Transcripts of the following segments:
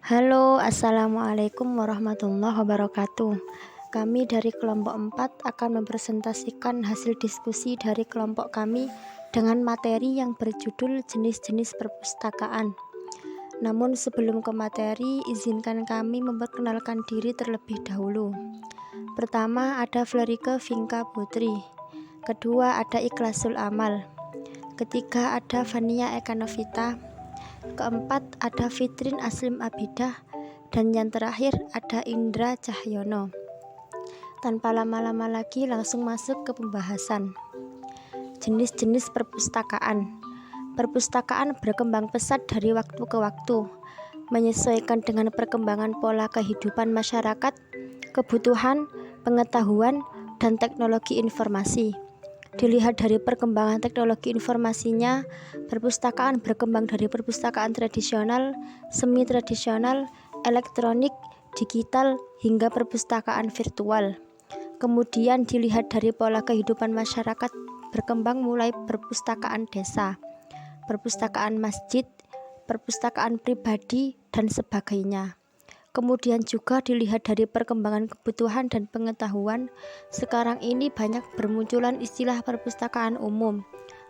Halo, Assalamualaikum warahmatullahi wabarakatuh. Kami dari kelompok 4 akan mempresentasikan hasil diskusi dari kelompok kami dengan materi yang berjudul jenis-jenis perpustakaan. Namun sebelum ke materi, izinkan kami memperkenalkan diri terlebih dahulu. Pertama ada Flerike Vinka Putri. Kedua ada Ikhlasul Amal. Ketiga ada Vania Ekanovita. Keempat ada Fitrin Aslim Abidah, dan yang terakhir ada Indra Cahyono. Tanpa lama-lama lagi langsung masuk ke pembahasan. Jenis-jenis perpustakaan. Perpustakaan berkembang pesat dari waktu ke waktu, menyesuaikan dengan perkembangan pola kehidupan masyarakat, kebutuhan, pengetahuan, dan teknologi informasi. Dilihat dari perkembangan teknologi informasinya, perpustakaan berkembang dari perpustakaan tradisional, semi-tradisional, elektronik, digital, hingga perpustakaan virtual. Kemudian dilihat dari pola kehidupan masyarakat, berkembang mulai perpustakaan desa, perpustakaan masjid, perpustakaan pribadi, dan sebagainya. Kemudian juga dilihat dari perkembangan kebutuhan dan pengetahuan, sekarang ini banyak bermunculan istilah perpustakaan umum,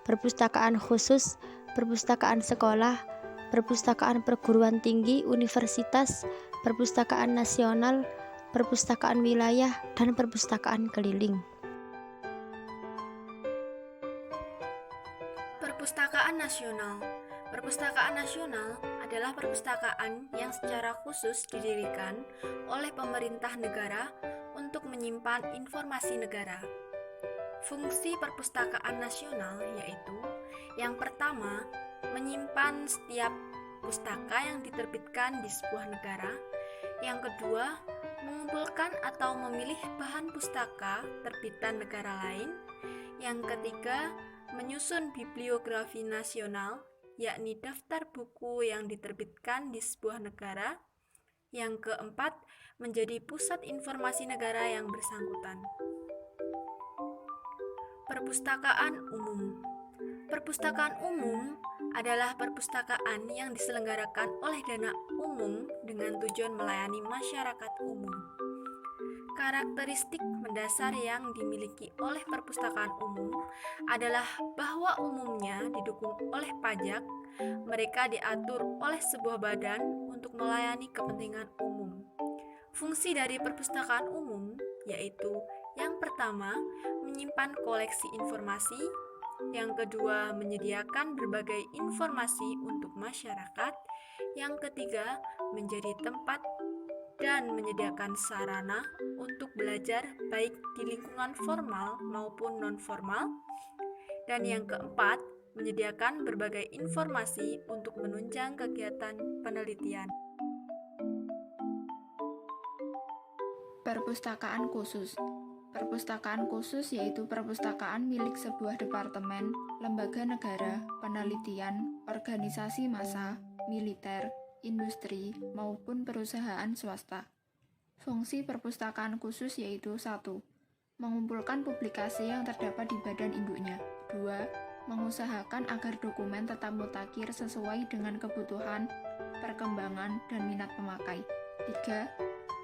perpustakaan khusus, perpustakaan sekolah, perpustakaan perguruan tinggi, universitas, perpustakaan nasional, perpustakaan wilayah, dan perpustakaan keliling. Perpustakaan Nasional. Perpustakaan nasional adalah perpustakaan yang secara khusus didirikan oleh pemerintah negara untuk menyimpan informasi negara. Fungsi perpustakaan nasional yaitu: yang pertama, menyimpan setiap pustaka yang diterbitkan di sebuah negara. Yang kedua, mengumpulkan atau memilih bahan pustaka terbitan negara lain. Yang ketiga, menyusun bibliografi nasional, yakni daftar buku yang diterbitkan di sebuah negara. Yang keempat, menjadi pusat informasi negara yang bersangkutan. Perpustakaan umum. Perpustakaan umum adalah perpustakaan yang diselenggarakan oleh dana umum dengan tujuan melayani masyarakat umum. Karakteristik mendasar yang dimiliki oleh perpustakaan umum adalah bahwa umumnya didukung oleh pajak, mereka diatur oleh sebuah badan untuk melayani kepentingan umum. Fungsi dari perpustakaan umum yaitu: yang pertama, menyimpan koleksi informasi. Yang kedua, menyediakan berbagai informasi untuk masyarakat. Yang ketiga, menjadi tempat dan menyediakan sarana untuk belajar baik di lingkungan formal maupun non-formal. Dan yang keempat, menyediakan berbagai informasi untuk menunjang kegiatan penelitian. Perpustakaan khusus. Perpustakaan khusus yaitu perpustakaan milik sebuah departemen, lembaga negara, penelitian, organisasi massa, militer, industri, maupun perusahaan swasta. Fungsi perpustakaan khusus yaitu: 1. Mengumpulkan publikasi yang terdapat di badan induknya. 2. Mengusahakan agar dokumen tetap mutakhir sesuai dengan kebutuhan, perkembangan, dan minat pemakai. 3.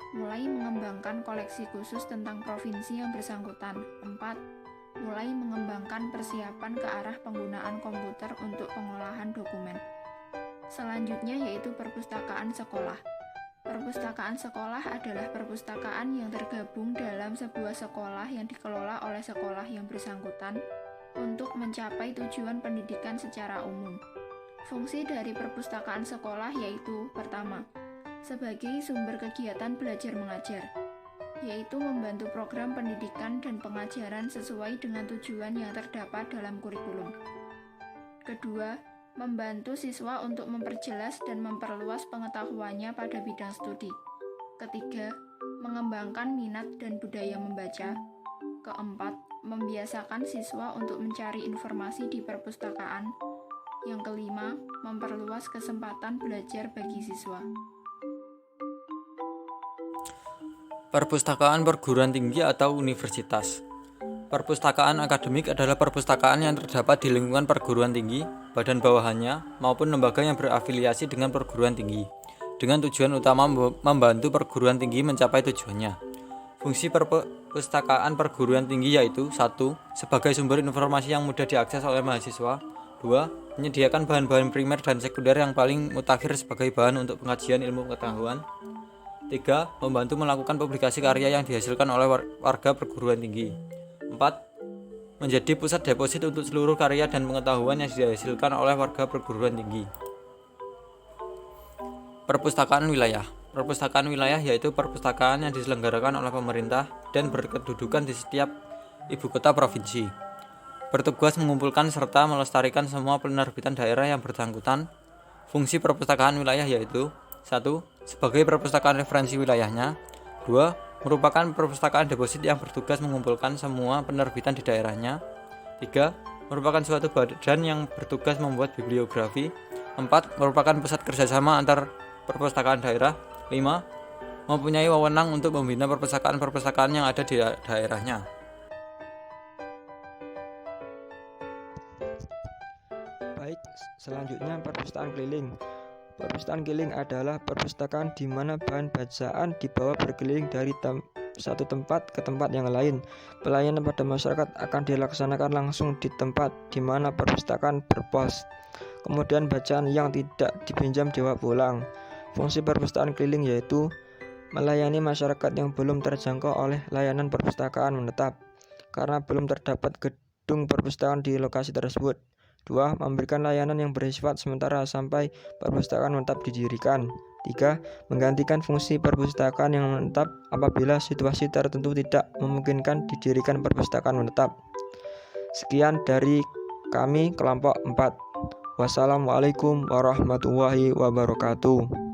Mulai mengembangkan koleksi khusus tentang provinsi yang bersangkutan. 4. Mulai mengembangkan persiapan ke arah penggunaan komputer untuk pengolahan dokumen. Selanjutnya yaitu perpustakaan sekolah. Perpustakaan sekolah adalah perpustakaan yang tergabung dalam sebuah sekolah yang dikelola oleh sekolah yang bersangkutan untuk mencapai tujuan pendidikan secara umum. Fungsi dari perpustakaan sekolah yaitu: pertama, sebagai sumber kegiatan belajar mengajar, yaitu membantu program pendidikan dan pengajaran sesuai dengan tujuan yang terdapat dalam kurikulum. Kedua, membantu siswa untuk memperjelas dan memperluas pengetahuannya pada bidang studi. Ketiga, mengembangkan minat dan budaya membaca. Keempat, membiasakan siswa untuk mencari informasi di perpustakaan. Yang kelima, memperluas kesempatan belajar bagi siswa. Perpustakaan perguruan tinggi atau universitas. Perpustakaan akademik adalah perpustakaan yang terdapat di lingkungan perguruan tinggi, badan bawahannya, maupun lembaga yang berafiliasi dengan perguruan tinggi. dengan tujuan utama membantu perguruan tinggi mencapai tujuannya. Fungsi perpustakaan perguruan tinggi yaitu 1. Sebagai sumber informasi yang mudah diakses oleh mahasiswa. 2. Menyediakan bahan-bahan primer dan sekunder yang paling mutakhir sebagai bahan untuk pengkajian ilmu pengetahuan. 3. Membantu melakukan publikasi karya yang dihasilkan oleh warga perguruan tinggi. 4. Menjadi pusat deposit untuk seluruh karya dan pengetahuan yang dihasilkan oleh warga perguruan tinggi. Perpustakaan wilayah. Perpustakaan wilayah yaitu perpustakaan yang diselenggarakan oleh pemerintah dan berkedudukan di setiap ibu kota provinsi. Bertugas mengumpulkan serta melestarikan semua penerbitan daerah yang bersangkutan. Fungsi perpustakaan wilayah yaitu 1. Sebagai perpustakaan referensi wilayahnya. 2. Merupakan perpustakaan deposit yang bertugas mengumpulkan semua penerbitan di daerahnya. 3. Merupakan suatu badan yang bertugas membuat bibliografi. 4. Merupakan pusat kerjasama antar perpustakaan daerah. 5. Mempunyai wewenang untuk membina perpustakaan-perpustakaan yang ada di daerahnya. Baik, selanjutnya perpustakaan keliling. Perpustakaan keliling adalah perpustakaan di mana bahan bacaan dibawa berkeliling dari satu tempat ke tempat yang lain. Pelayanan pada masyarakat akan dilaksanakan langsung di tempat di mana perpustakaan berpos. Kemudian bacaan yang tidak dipinjam dibawa pulang. Fungsi perpustakaan keliling yaitu melayani masyarakat yang belum terjangkau oleh layanan perpustakaan menetap karena belum terdapat gedung perpustakaan di lokasi tersebut. 2. Memberikan layanan yang bersifat sementara sampai perpustakaan menetap didirikan. 3. Menggantikan fungsi perpustakaan yang menetap apabila situasi tertentu tidak memungkinkan didirikan perpustakaan menetap. Sekian dari kami kelompok 4. Wassalamualaikum warahmatullahi wabarakatuh.